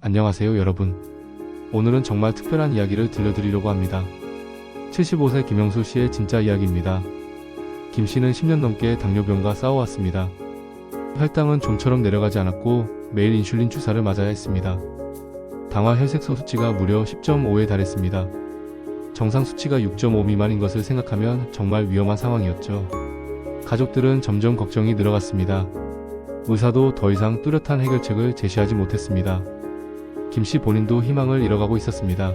안녕하세요 여러분. 오늘은 정말 특별한 이야기를 들려드리려고 합니다. 75세 김영수 씨의 진짜 이야기입니다. 김 씨는 10년 넘게 당뇨병과 싸워왔습니다. 혈당은 좀처럼 내려가지 않았고 매일 인슐린 주사를 맞아야 했습니다. 당화 혈색소 수치가 무려 10.5에 달했습니다. 정상 수치가 6.5 미만인 것을 생각하면 정말 위험한 상황이었죠. 가족들은 점점 걱정이 늘어갔습니다. 의사도 더 이상 뚜렷한 해결책을 제시하지 못했습니다. 김 씨 본인도 희망을 잃어가고 있었습니다.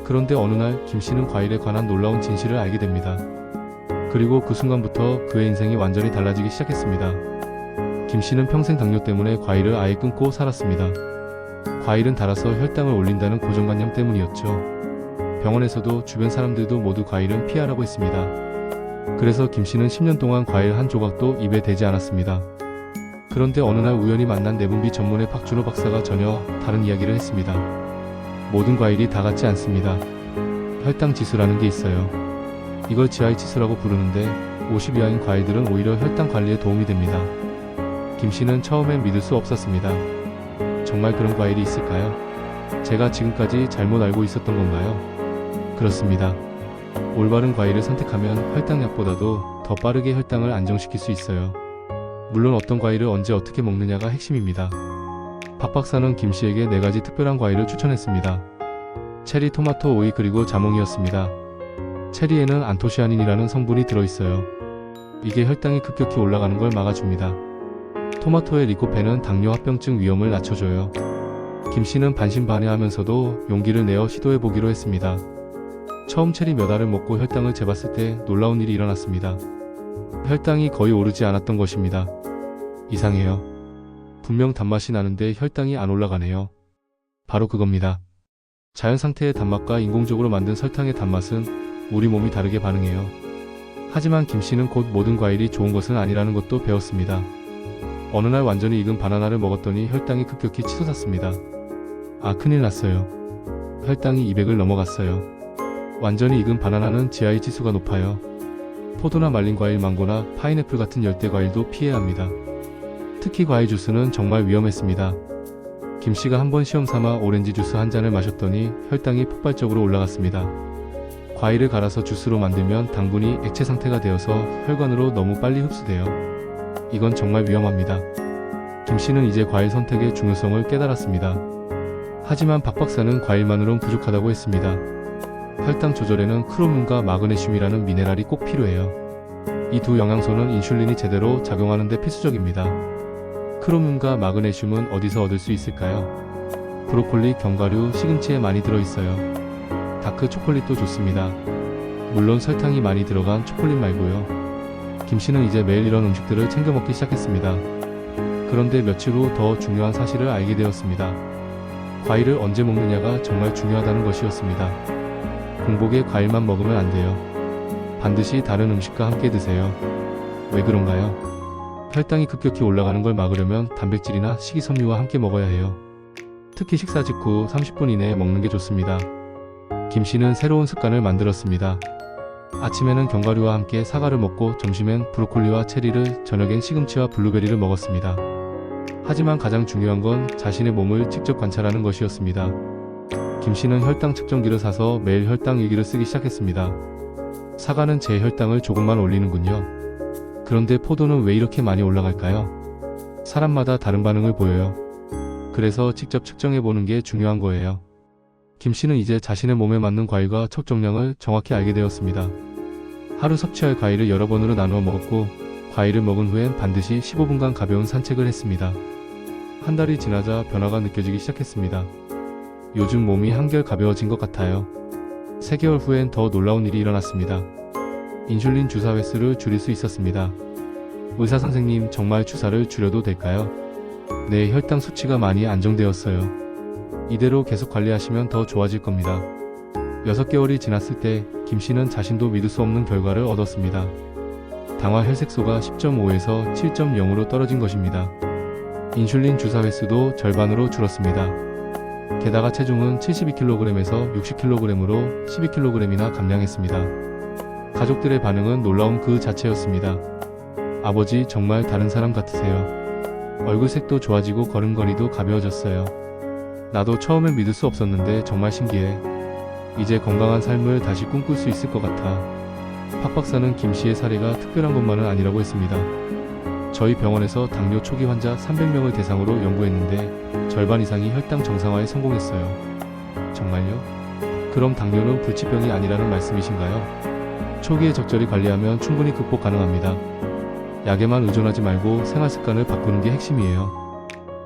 그런데 어느 날 김 씨는 과일에 관한 놀라운 진실을 알게 됩니다. 그리고 그 순간부터 그의 인생이 완전히 달라지기 시작했습니다. 김 씨는 평생 당뇨 때문에 과일을 아예 끊고 살았습니다. 과일은 달아서 혈당을 올린다는 고정관념 때문이었죠. 병원에서도 주변 사람들도 모두 과일은 피하라고 했습니다. 그래서 김 씨는 10년 동안 과일 한 조각도 입에 대지 않았습니다. 그런데 어느 날 우연히 만난 내분비 전문의 박준호 박사가 전혀 다른 이야기를 했습니다. 모든 과일이 다 같지 않습니다. 혈당 지수라는 게 있어요. 이걸 GI 지수라고 부르는데 50 이하인 과일들은 오히려 혈당 관리에 도움이 됩니다. 김 씨는 처음엔 믿을 수 없었습니다. 정말 그런 과일이 있을까요? 제가 지금까지 잘못 알고 있었던 건가요? 그렇습니다. 올바른 과일을 선택하면 혈당약보다도 더 빠르게 혈당을 안정시킬 수 있어요. 물론 어떤 과일을 언제 어떻게 먹느냐가 핵심입니다. 박 박사는 김 씨에게 4가지 특별한 과일을 추천했습니다. 체리, 토마토, 오이 그리고 자몽이었습니다. 체리에는 안토시아닌이라는 성분이 들어있어요. 이게 혈당이 급격히 올라가는 걸 막아줍니다. 토마토의 리코펜은 당뇨 합병증 위험을 낮춰줘요. 김 씨는 반신반의하면서도 용기를 내어 시도해보기로 했습니다. 처음 체리 몇 알을 먹고 혈당을 재봤을 때 놀라운 일이 일어났습니다. 혈당이 거의 오르지 않았던 것입니다. 이상해요. 분명 단맛이 나는데 혈당이 안 올라가네요. 바로 그겁니다. 자연 상태의 단맛과 인공적으로 만든 설탕의 단맛은 우리 몸이 다르게 반응해요. 하지만 김 씨는 곧 모든 과일이 좋은 것은 아니라는 것도 배웠습니다. 어느 날 완전히 익은 바나나를 먹었더니 혈당이 급격히 치솟았습니다. 아, 큰일 났어요. 혈당이 200을 넘어갔어요. 완전히 익은 바나나는 GI 지수가 높아요. 포도나 말린 과일, 망고나 파인애플 같은 열대 과일도 피해야 합니다. 특히 과일 주스는 정말 위험했습니다. 김 씨가 한번 시험 삼아 오렌지 주스 한 잔을 마셨더니 혈당이 폭발적으로 올라갔습니다. 과일을 갈아서 주스로 만들면 당분이 액체 상태가 되어서 혈관으로 너무 빨리 흡수돼요. 이건 정말 위험합니다. 김 씨는 이제 과일 선택의 중요성을 깨달았습니다. 하지만 박 박사는 과일만으론 부족하다고 했습니다. 혈당 조절에는 크로뮴과 마그네슘이라는 미네랄이 꼭 필요해요. 이 두 영양소는 인슐린이 제대로 작용하는 데 필수적입니다. 크로뮴과 마그네슘은 어디서 얻을 수 있을까요? 브로콜리, 견과류, 시금치에 많이 들어있어요. 다크 초콜릿도 좋습니다. 물론 설탕이 많이 들어간 초콜릿 말고요. 김 씨는 이제 매일 이런 음식들을 챙겨 먹기 시작했습니다. 그런데 며칠 후 더 중요한 사실을 알게 되었습니다. 과일을 언제 먹느냐가 정말 중요하다는 것이었습니다. 공복에 과일만 먹으면 안 돼요. 반드시 다른 음식과 함께 드세요. 왜 그런가요? 혈당이 급격히 올라가는 걸 막으려면 단백질이나 식이섬유와 함께 먹어야 해요. 특히 식사 직후 30분 이내에 먹는 게 좋습니다. 김 씨는 새로운 습관을 만들었습니다. 아침에는 견과류와 함께 사과를 먹고 점심엔 브로콜리와 체리를, 저녁엔 시금치와 블루베리를 먹었습니다. 하지만 가장 중요한 건 자신의 몸을 직접 관찰하는 것이었습니다. 김 씨는 혈당 측정기를 사서 매일 혈당 일기를 쓰기 시작했습니다. 사과는 제 혈당을 조금만 올리는군요. 그런데 포도는 왜 이렇게 많이 올라갈까요? 사람마다 다른 반응을 보여요. 그래서 직접 측정해보는 게 중요한 거예요. 김 씨는 이제 자신의 몸에 맞는 과일과 척정량을 정확히 알게 되었습니다. 하루 섭취할 과일을 여러 번으로 나누어 먹었고, 과일을 먹은 후엔 반드시 15분간 가벼운 산책을 했습니다. 한 달이 지나자 변화가 느껴지기 시작했습니다. 요즘 몸이 한결 가벼워진 것 같아요. 3개월 후엔 더 놀라운 일이 일어났습니다. 인슐린 주사 횟수를 줄일 수 있었습니다. 의사 선생님, 정말 주사를 줄여도 될까요? 네, 혈당 수치가 많이 안정되었어요. 이대로 계속 관리하시면 더 좋아질 겁니다. 6개월이 지났을 때 김 씨는 자신도 믿을 수 없는 결과를 얻었습니다. 당화 혈색소가 10.5에서 7.0으로 떨어진 것입니다. 인슐린 주사 횟수도 절반으로 줄었습니다. 게다가 체중은 72kg에서 60kg으로 12kg이나 감량했습니다. 가족들의 반응은 놀라운 그 자체였습니다. 아버지, 정말 다른 사람 같으세요. 얼굴색도 좋아지고 걸음걸이도 가벼워졌어요. 나도 처음엔 믿을 수 없었는데 정말 신기해. 이제 건강한 삶을 다시 꿈꿀 수 있을 것 같아. 박 박사는 김 씨의 사례가 특별한 것만은 아니라고 했습니다. 저희 병원에서 당뇨 초기 환자 300명을 대상으로 연구했는데 절반 이상이 혈당 정상화에 성공했어요. 정말요? 그럼 당뇨는 불치병이 아니라는 말씀이신가요? 초기에 적절히 관리하면 충분히 극복 가능합니다. 약에만 의존하지 말고 생활 습관을 바꾸는 게 핵심이에요.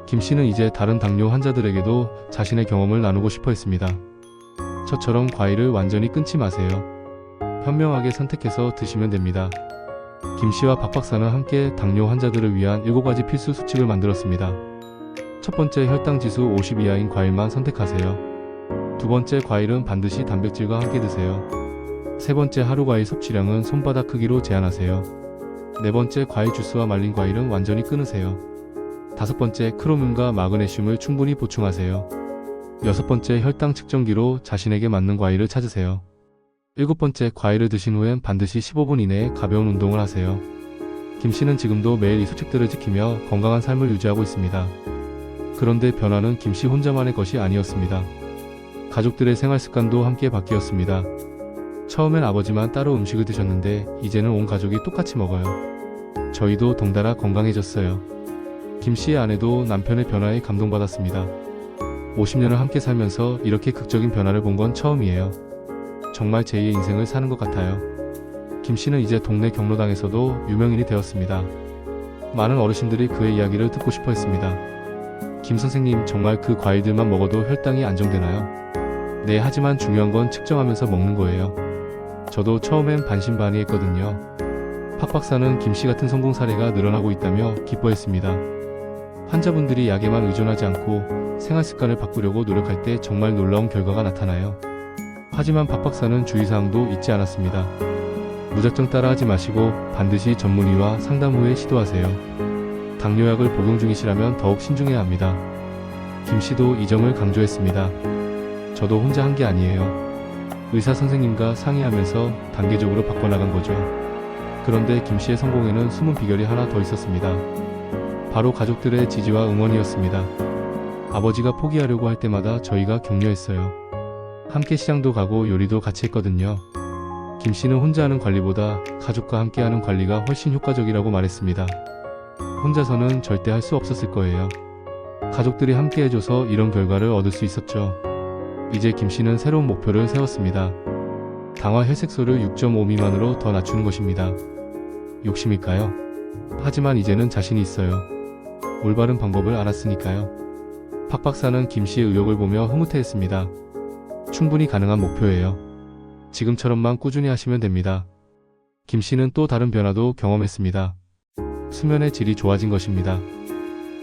김 씨는 이제 다른 당뇨 환자들에게도 자신의 경험을 나누고 싶어 했습니다. 저처럼 과일을 완전히 끊지 마세요. 현명하게 선택해서 드시면 됩니다. 김 씨와 박 박사는 함께 당뇨 환자들을 위한 7가지 필수 수칙을 만들었습니다. 첫 번째, 혈당 지수 50 이하인 과일만 선택하세요. 두 번째, 과일은 반드시 단백질과 함께 드세요. 세 번째, 하루 과일 섭취량은 손바닥 크기로 제한하세요. 네 번째, 과일 주스와 말린 과일은 완전히 끊으세요. 다섯 번째, 크로뮴과 마그네슘을 충분히 보충하세요. 여섯 번째, 혈당 측정기로 자신에게 맞는 과일을 찾으세요. 일곱 번째, 과일을 드신 후엔 반드시 15분 이내에 가벼운 운동을 하세요. 김 씨는 지금도 매일 이 수칙들을 지키며 건강한 삶을 유지하고 있습니다. 그런데 변화는 김 씨 혼자만의 것이 아니었습니다. 가족들의 생활 습관도 함께 바뀌었습니다. 처음엔 아버지만 따로 음식을 드셨는데 이제는 온 가족이 똑같이 먹어요. 저희도 덩달아 건강해졌어요. 김 씨의 아내도 남편의 변화에 감동받았습니다. 50년을 함께 살면서 이렇게 극적인 변화를 본 건 처음이에요. 정말 제2의 인생을 사는 것 같아요. 김 씨는 이제 동네 경로당에서도 유명인이 되었습니다. 많은 어르신들이 그의 이야기를 듣고 싶어 했습니다. 김 선생님, 정말 그 과일들만 먹어도 혈당이 안정되나요? 네, 하지만 중요한 건 측정하면서 먹는 거예요. 저도 처음엔 반신반의했거든요. 박 박사는 김 씨 같은 성공 사례가 늘어나고 있다며 기뻐했습니다. 환자분들이 약에만 의존하지 않고 생활 습관을 바꾸려고 노력할 때 정말 놀라운 결과가 나타나요. 하지만 박 박사는 주의사항도 잊지 않았습니다. 무작정 따라하지 마시고 반드시 전문의와 상담 후에 시도하세요. 당뇨약을 복용 중이시라면 더욱 신중해야 합니다. 김 씨도 이 점을 강조했습니다. 저도 혼자 한 게 아니에요. 의사 선생님과 상의하면서 단계적으로 바꿔나간 거죠. 그런데 김 씨의 성공에는 숨은 비결이 하나 더 있었습니다. 바로 가족들의 지지와 응원이었습니다. 아버지가 포기하려고 할 때마다 저희가 격려했어요. 함께 시장도 가고 요리도 같이 했거든요. 김 씨는 혼자 하는 관리보다 가족과 함께 하는 관리가 훨씬 효과적이라고 말했습니다. 혼자서는 절대 할 수 없었을 거예요. 가족들이 함께 해줘서 이런 결과를 얻을 수 있었죠. 이제 김 씨는 새로운 목표를 세웠습니다. 당화 혈색소를 6.5 미만으로 더 낮추는 것입니다. 욕심일까요? 하지만 이제는 자신이 있어요. 올바른 방법을 알았으니까요. 박 박사는 김 씨의 의욕을 보며 흐뭇해했습니다. 충분히 가능한 목표예요. 지금처럼만 꾸준히 하시면 됩니다. 김 씨는 또 다른 변화도 경험했습니다. 수면의 질이 좋아진 것입니다.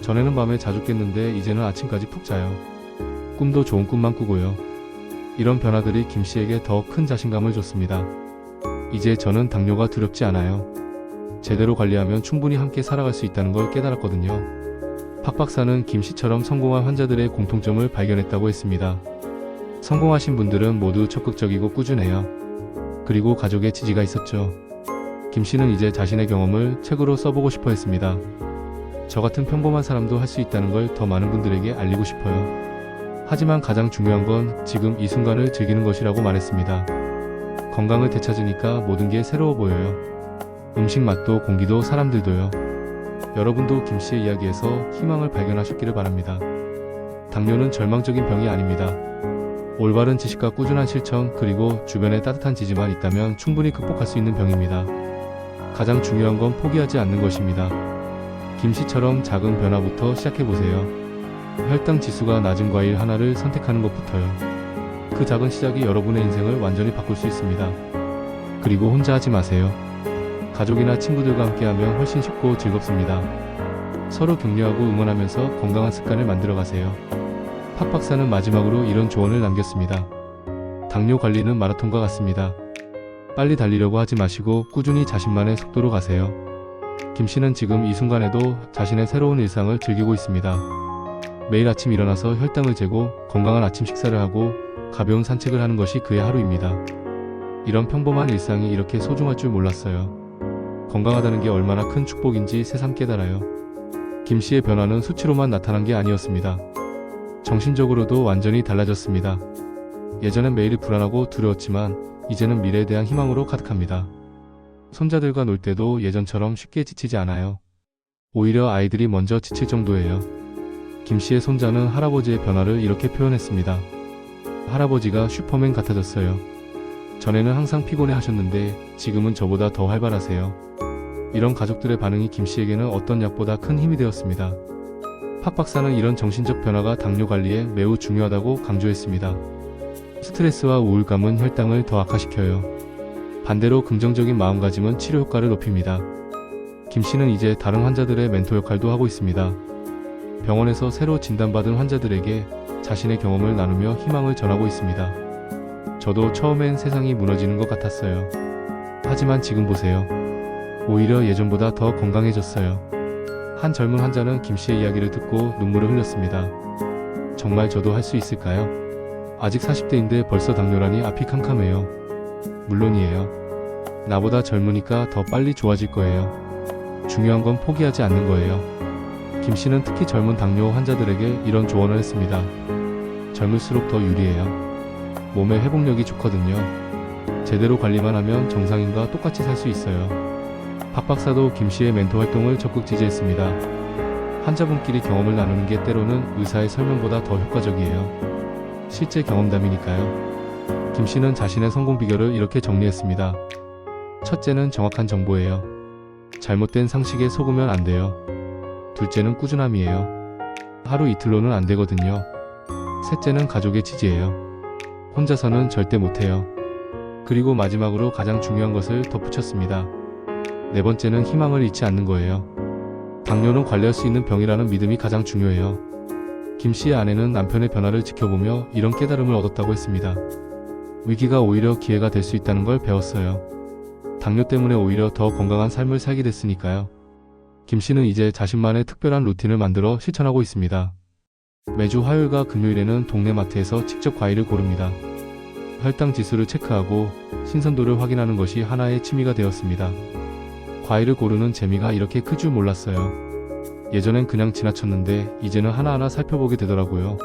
전에는 밤에 자주 깼는데 이제는 아침까지 푹 자요. 꿈도 좋은 꿈만 꾸고요. 이런 변화들이 김 씨에게 더 큰 자신감을 줬습니다. 이제 저는 당뇨가 두렵지 않아요. 제대로 관리하면 충분히 함께 살아갈 수 있다는 걸 깨달았거든요. 박 박사는 김 씨처럼 성공한 환자들의 공통점을 발견했다고 했습니다. 성공하신 분들은 모두 적극적이고 꾸준해요. 그리고 가족의 지지가 있었죠. 김 씨는 이제 자신의 경험을 책으로 써보고 싶어 했습니다. 저 같은 평범한 사람도 할 수 있다는 걸 더 많은 분들에게 알리고 싶어요. 하지만 가장 중요한 건 지금 이 순간을 즐기는 것이라고 말했습니다. 건강을 되찾으니까 모든 게 새로워 보여요. 음식 맛도 공기도 사람들도요. 여러분도 김 씨의 이야기에서 희망을 발견하셨기를 바랍니다. 당뇨는 절망적인 병이 아닙니다. 올바른 지식과 꾸준한 실천, 그리고 주변에 따뜻한 지지만 있다면 충분히 극복할 수 있는 병입니다. 가장 중요한 건 포기하지 않는 것입니다. 김 씨처럼 작은 변화부터 시작해보세요. 혈당 지수가 낮은 과일 하나를 선택하는 것부터요. 그 작은 시작이 여러분의 인생을 완전히 바꿀 수 있습니다. 그리고 혼자 하지 마세요. 가족이나 친구들과 함께하면 훨씬 쉽고 즐겁습니다. 서로 격려하고 응원하면서 건강한 습관을 만들어가세요. 박 박사는 마지막으로 이런 조언을 남겼습니다. 당뇨 관리는 마라톤과 같습니다. 빨리 달리려고 하지 마시고 꾸준히 자신만의 속도로 가세요. 김 씨는 지금 이 순간에도 자신의 새로운 일상을 즐기고 있습니다. 매일 아침 일어나서 혈당을 재고 건강한 아침 식사를 하고 가벼운 산책을 하는 것이 그의 하루입니다. 이런 평범한 일상이 이렇게 소중할 줄 몰랐어요. 건강하다는 게 얼마나 큰 축복인지 새삼 깨달아요. 김 씨의 변화는 수치로만 나타난 게 아니었습니다. 정신적으로도 완전히 달라졌습니다. 예전엔 매일이 불안하고 두려웠지만 이제는 미래에 대한 희망으로 가득합니다. 손자들과 놀 때도 예전처럼 쉽게 지치지 않아요. 오히려 아이들이 먼저 지칠 정도예요. 김 씨의 손자는 할아버지의 변화를 이렇게 표현했습니다. 할아버지가 슈퍼맨 같아졌어요. 전에는 항상 피곤해 하셨는데 지금은 저보다 더 활발하세요. 이런 가족들의 반응이 김 씨에게는 어떤 약보다 큰 힘이 되었습니다. 박 박사는 이런 정신적 변화가 당뇨 관리에 매우 중요하다고 강조했습니다. 스트레스와 우울감은 혈당을 더 악화시켜요. 반대로 긍정적인 마음가짐은 치료 효과를 높입니다. 김 씨는 이제 다른 환자들의 멘토 역할도 하고 있습니다. 병원에서 새로 진단받은 환자들에게 자신의 경험을 나누며 희망을 전하고 있습니다. 저도 처음엔 세상이 무너지는 것 같았어요. 하지만 지금 보세요. 오히려 예전보다 더 건강해졌어요. 한 젊은 환자는 김 씨의 이야기를 듣고 눈물을 흘렸습니다. 정말 저도 할 수 있을까요? 아직 40대인데 벌써 당뇨라니 앞이 캄캄해요. 물론이에요. 나보다 젊으니까 더 빨리 좋아질 거예요. 중요한 건 포기하지 않는 거예요. 김 씨는 특히 젊은 당뇨 환자들에게 이런 조언을 했습니다. 젊을수록 더 유리해요. 몸의 회복력이 좋거든요. 제대로 관리만 하면 정상인과 똑같이 살 수 있어요. 박 박사도 김 씨의 멘토 활동을 적극 지지했습니다. 환자분끼리 경험을 나누는 게 때로는 의사의 설명보다 더 효과적이에요. 실제 경험담이니까요. 김 씨는 자신의 성공 비결을 이렇게 정리했습니다. 첫째는 정확한 정보예요. 잘못된 상식에 속으면 안 돼요. 둘째는 꾸준함이에요. 하루 이틀로는 안 되거든요. 셋째는 가족의 지지예요. 혼자서는 절대 못해요. 그리고 마지막으로 가장 중요한 것을 덧붙였습니다. 네 번째는 희망을 잃지 않는 거예요. 당뇨는 관리할 수 있는 병이라는 믿음이 가장 중요해요. 김 씨의 아내는 남편의 변화를 지켜보며 이런 깨달음을 얻었다고 했습니다. 위기가 오히려 기회가 될 수 있다는 걸 배웠어요. 당뇨 때문에 오히려 더 건강한 삶을 살게 됐으니까요. 김 씨는 이제 자신만의 특별한 루틴을 만들어 실천하고 있습니다. 매주 화요일과 금요일에는 동네 마트에서 직접 과일을 고릅니다. 혈당 지수를 체크하고 신선도를 확인하는 것이 하나의 취미가 되었습니다. 과일을 고르는 재미가 이렇게 클 줄 몰랐어요. 예전엔 그냥 지나쳤는데 이제는 하나하나 살펴보게 되더라고요.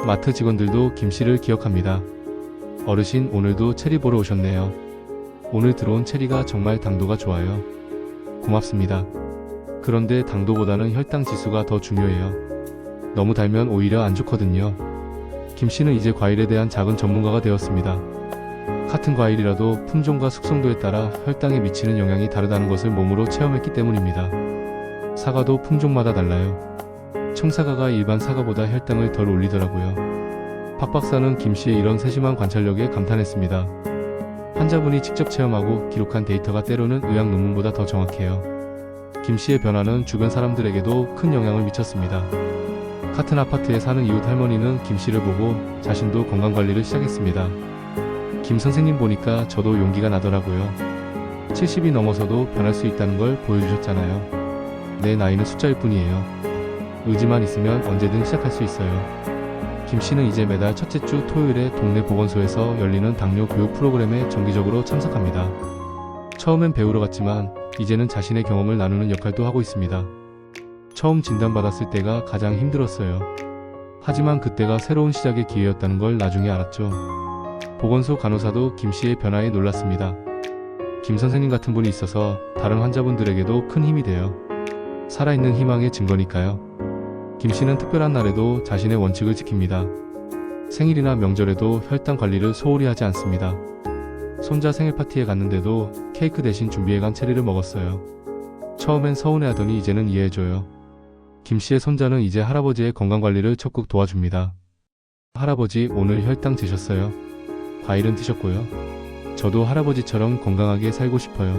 마트 직원들도 김 씨를 기억합니다. 어르신, 오늘도 체리 보러 오셨네요. 오늘 들어온 체리가 정말 당도가 좋아요. 고맙습니다. 그런데 당도보다는 혈당 지수가 더 중요해요. 너무 달면 오히려 안 좋거든요. 김 씨는 이제 과일에 대한 작은 전문가가 되었습니다. 같은 과일이라도 품종과 숙성도에 따라 혈당에 미치는 영향이 다르다는 것을 몸으로 체험했기 때문입니다. 사과도 품종마다 달라요. 청사과가 일반 사과보다 혈당을 덜 올리더라고요. 박 박사는 김 씨의 이런 세심한 관찰력에 감탄했습니다. 환자분이 직접 체험하고 기록한 데이터가 때로는 의학 논문보다 더 정확해요. 김 씨의 변화는 주변 사람들에게도 큰 영향을 미쳤습니다. 같은 아파트에 사는 이웃 할머니는 김 씨를 보고 자신도 건강관리를 시작했습니다. 김 선생님 보니까 저도 용기가 나더라고요. 70이 넘어서도 변할 수 있다는 걸 보여주셨잖아요. 내 나이는 숫자일 뿐이에요. 의지만 있으면 언제든 시작할 수 있어요. 김 씨는 이제 매달 첫째 주 토요일에 동네 보건소에서 열리는 당뇨 교육 프로그램에 정기적으로 참석합니다. 처음엔 배우러 갔지만 이제는 자신의 경험을 나누는 역할도 하고 있습니다. 처음 진단받았을 때가 가장 힘들었어요. 하지만 그때가 새로운 시작의 기회였다는 걸 나중에 알았죠. 보건소 간호사도 김 씨의 변화에 놀랐습니다. 김 선생님 같은 분이 있어서 다른 환자분들에게도 큰 힘이 돼요. 살아있는 희망의 증거니까요. 김 씨는 특별한 날에도 자신의 원칙을 지킵니다. 생일이나 명절에도 혈당 관리를 소홀히 하지 않습니다. 손자 생일 파티에 갔는데도 케이크 대신 준비해간 체리를 먹었어요. 처음엔 서운해하더니 이제는 이해해줘요. 김 씨의 손자는 이제 할아버지의 건강관리를 적극 도와줍니다. 할아버지, 오늘 혈당 재셨어요? 과일은 드셨고요. 저도 할아버지처럼 건강하게 살고 싶어요.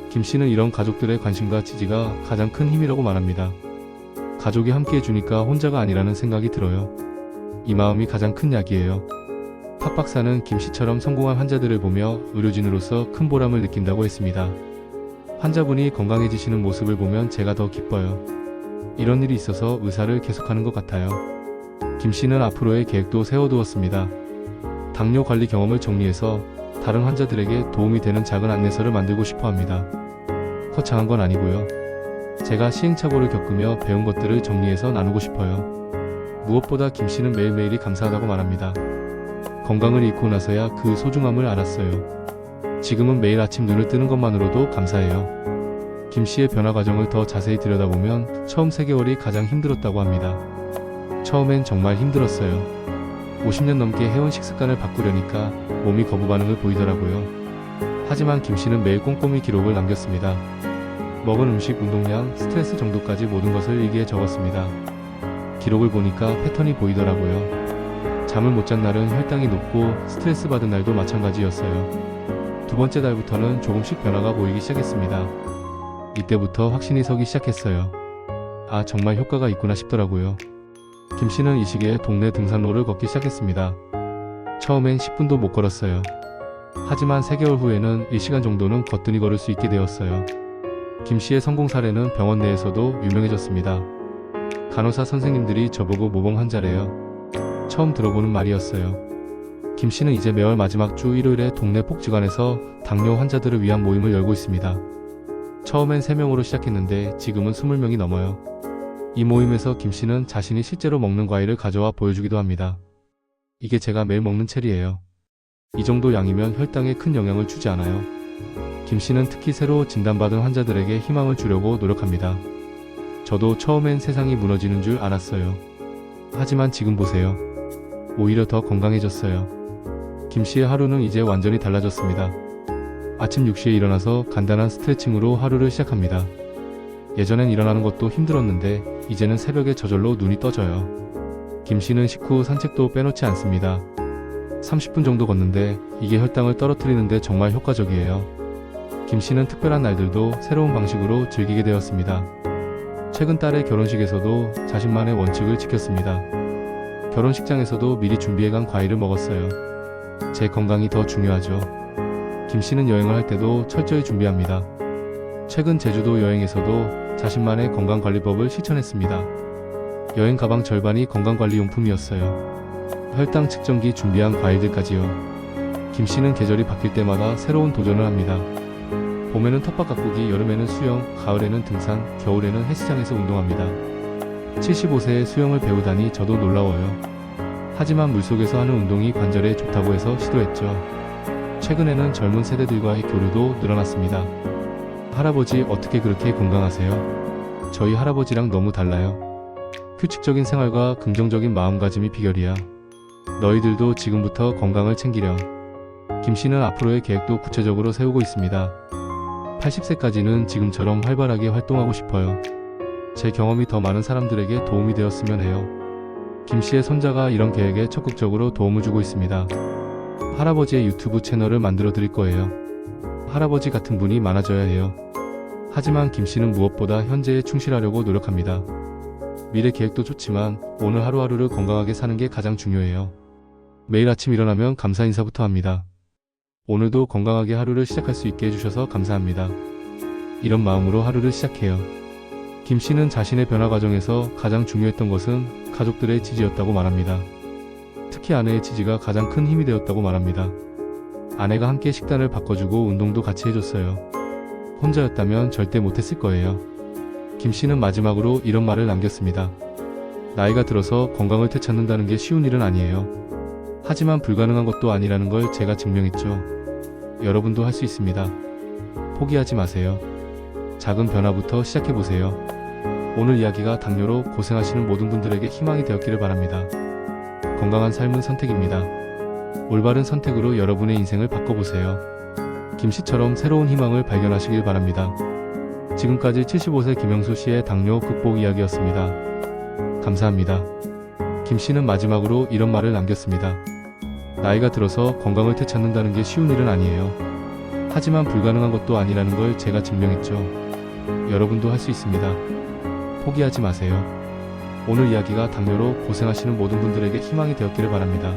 김 씨는 이런 가족들의 관심과 지지가 가장 큰 힘이라고 말합니다. 가족이 함께 해주니까 혼자가 아니라는 생각이 들어요. 이 마음이 가장 큰 약이에요. 박 박사는 김 씨처럼 성공한 환자들을 보며 의료진으로서 큰 보람을 느낀다고 했습니다. 환자분이 건강해지시는 모습을 보면 제가 더 기뻐요. 이런 일이 있어서 의사를 계속하는 것 같아요. 김 씨는 앞으로의 계획도 세워두었습니다. 당뇨 관리 경험을 정리해서 다른 환자들에게 도움이 되는 작은 안내서를 만들고 싶어 합니다. 거창한 건 아니고요. 제가 시행착오를 겪으며 배운 것들을 정리해서 나누고 싶어요. 무엇보다 김 씨는 매일매일이 감사하다고 말합니다. 건강을 잃고 나서야 그 소중함을 알았어요. 지금은 매일 아침 눈을 뜨는 것만으로도 감사해요. 김 씨의 변화 과정을 더 자세히 들여다보면 처음 3개월이 가장 힘들었다고 합니다. 처음엔 정말 힘들었어요. 50년 넘게 해온 식습관을 바꾸려니까 몸이 거부 반응을 보이더라고요. 하지만 김 씨는 매일 꼼꼼히 기록을 남겼습니다. 먹은 음식, 운동량, 스트레스 정도까지 모든 것을 일기에 적었습니다. 기록을 보니까 패턴이 보이더라고요. 잠을 못 잔 날은 혈당이 높고 스트레스 받은 날도 마찬가지였어요. 두 번째 달부터는 조금씩 변화가 보이기 시작했습니다. 이때부터 확신이 서기 시작했어요. 아, 정말 효과가 있구나 싶더라고요. 김 씨는 이 시기에 동네 등산로를 걷기 시작했습니다. 처음엔 10분도 못 걸었어요. 하지만 3개월 후에는 1시간 정도는 거뜬히 걸을 수 있게 되었어요. 김 씨의 성공 사례는 병원 내에서도 유명해졌습니다. 간호사 선생님들이 저보고 모범 환자래요. 처음 들어보는 말이었어요. 김 씨는 이제 매월 마지막 주 일요일에 동네 복지관에서 당뇨 환자들을 위한 모임을 열고 있습니다. 처음엔 3명으로 시작했는데 지금은 20명이 넘어요. 이 모임에서 김 씨는 자신이 실제로 먹는 과일을 가져와 보여주기도 합니다. 이게 제가 매일 먹는 체리예요. 이 정도 양이면 혈당에 큰 영향을 주지 않아요. 김 씨는 특히 새로 진단받은 환자들에게 희망을 주려고 노력합니다. 저도 처음엔 세상이 무너지는 줄 알았어요. 하지만 지금 보세요. 오히려 더 건강해졌어요. 김 씨의 하루는 이제 완전히 달라졌습니다. 아침 6시에 일어나서 간단한 스트레칭으로 하루를 시작합니다. 예전엔 일어나는 것도 힘들었는데 이제는 새벽에 저절로 눈이 떠져요. 김 씨는 식후 산책도 빼놓지 않습니다. 30분 정도 걷는데 이게 혈당을 떨어뜨리는데 정말 효과적이에요. 김 씨는 특별한 날들도 새로운 방식으로 즐기게 되었습니다. 최근 딸의 결혼식에서도 자신만의 원칙을 지켰습니다. 결혼식장에서도 미리 준비해간 과일을 먹었어요. 제 건강이 더 중요하죠. 김 씨는 여행을 할 때도 철저히 준비합니다. 최근 제주도 여행에서도 자신만의 건강관리법을 실천했습니다. 여행 가방 절반이 건강관리용품이었어요. 혈당 측정기, 준비한 과일들까지요. 김 씨는 계절이 바뀔 때마다 새로운 도전을 합니다. 봄에는 텃밭 가꾸기, 여름에는 수영, 가을에는 등산, 겨울에는 헬스장에서 운동합니다. 75세에 수영을 배우다니 저도 놀라워요. 하지만 물속에서 하는 운동이 관절에 좋다고 해서 시도했죠. 최근에는 젊은 세대들과의 교류도 늘어났습니다. 할아버지, 어떻게 그렇게 건강하세요? 저희 할아버지랑 너무 달라요. 규칙적인 생활과 긍정적인 마음가짐이 비결이야. 너희들도 지금부터 건강을 챙기렴. 김 씨는 앞으로의 계획도 구체적으로 세우고 있습니다. 80세까지는 지금처럼 활발하게 활동하고 싶어요. 제 경험이 더 많은 사람들에게 도움이 되었으면 해요. 김 씨의 손자가 이런 계획에 적극적으로 도움을 주고 있습니다. 할아버지의 유튜브 채널을 만들어 드릴 거예요. 할아버지 같은 분이 많아져야 해요. 하지만 김 씨는 무엇보다 현재에 충실하려고 노력합니다. 미래 계획도 좋지만 오늘 하루하루를 건강하게 사는 게 가장 중요해요. 매일 아침 일어나면 감사 인사부터 합니다. 오늘도 건강하게 하루를 시작할 수 있게 해주셔서 감사합니다. 이런 마음으로 하루를 시작해요. 김 씨는 자신의 변화 과정에서 가장 중요했던 것은 가족들의 지지였다고 말합니다. 특히 아내의 지지가 가장 큰 힘이 되었다고 말합니다. 아내가 함께 식단을 바꿔주고 운동도 같이 해줬어요. 혼자였다면 절대 못했을 거예요. 김 씨는 마지막으로 이런 말을 남겼습니다. 나이가 들어서 건강을 되찾는다는 게 쉬운 일은 아니에요. 하지만 불가능한 것도 아니라는 걸 제가 증명했죠. 여러분도 할 수 있습니다. 포기하지 마세요. 작은 변화부터 시작해보세요. 오늘 이야기가 당뇨로 고생하시는 모든 분들에게 희망이 되었기를 바랍니다. 건강한 삶은 선택입니다. 올바른 선택으로 여러분의 인생을 바꿔보세요. 김 씨처럼 새로운 희망을 발견하시길 바랍니다. 지금까지 75세 김영수 씨의 당뇨 극복 이야기였습니다. 감사합니다. 김 씨는 마지막으로 이런 말을 남겼습니다. 나이가 들어서 건강을 되찾는다는 게 쉬운 일은 아니에요. 하지만 불가능한 것도 아니라는 걸 제가 증명했죠. 여러분도 할 수 있습니다. 포기하지 마세요. 오늘 이야기가 당뇨로 고생하시는 모든 분들에게 희망이 되었기를 바랍니다.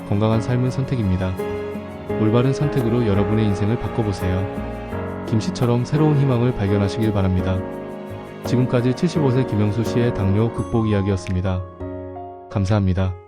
건강한 삶은 선택입니다. 올바른 선택으로 여러분의 인생을 바꿔보세요. 김 씨처럼 새로운 희망을 발견하시길 바랍니다. 지금까지 75세 김영수 씨의 당뇨 극복 이야기였습니다. 감사합니다.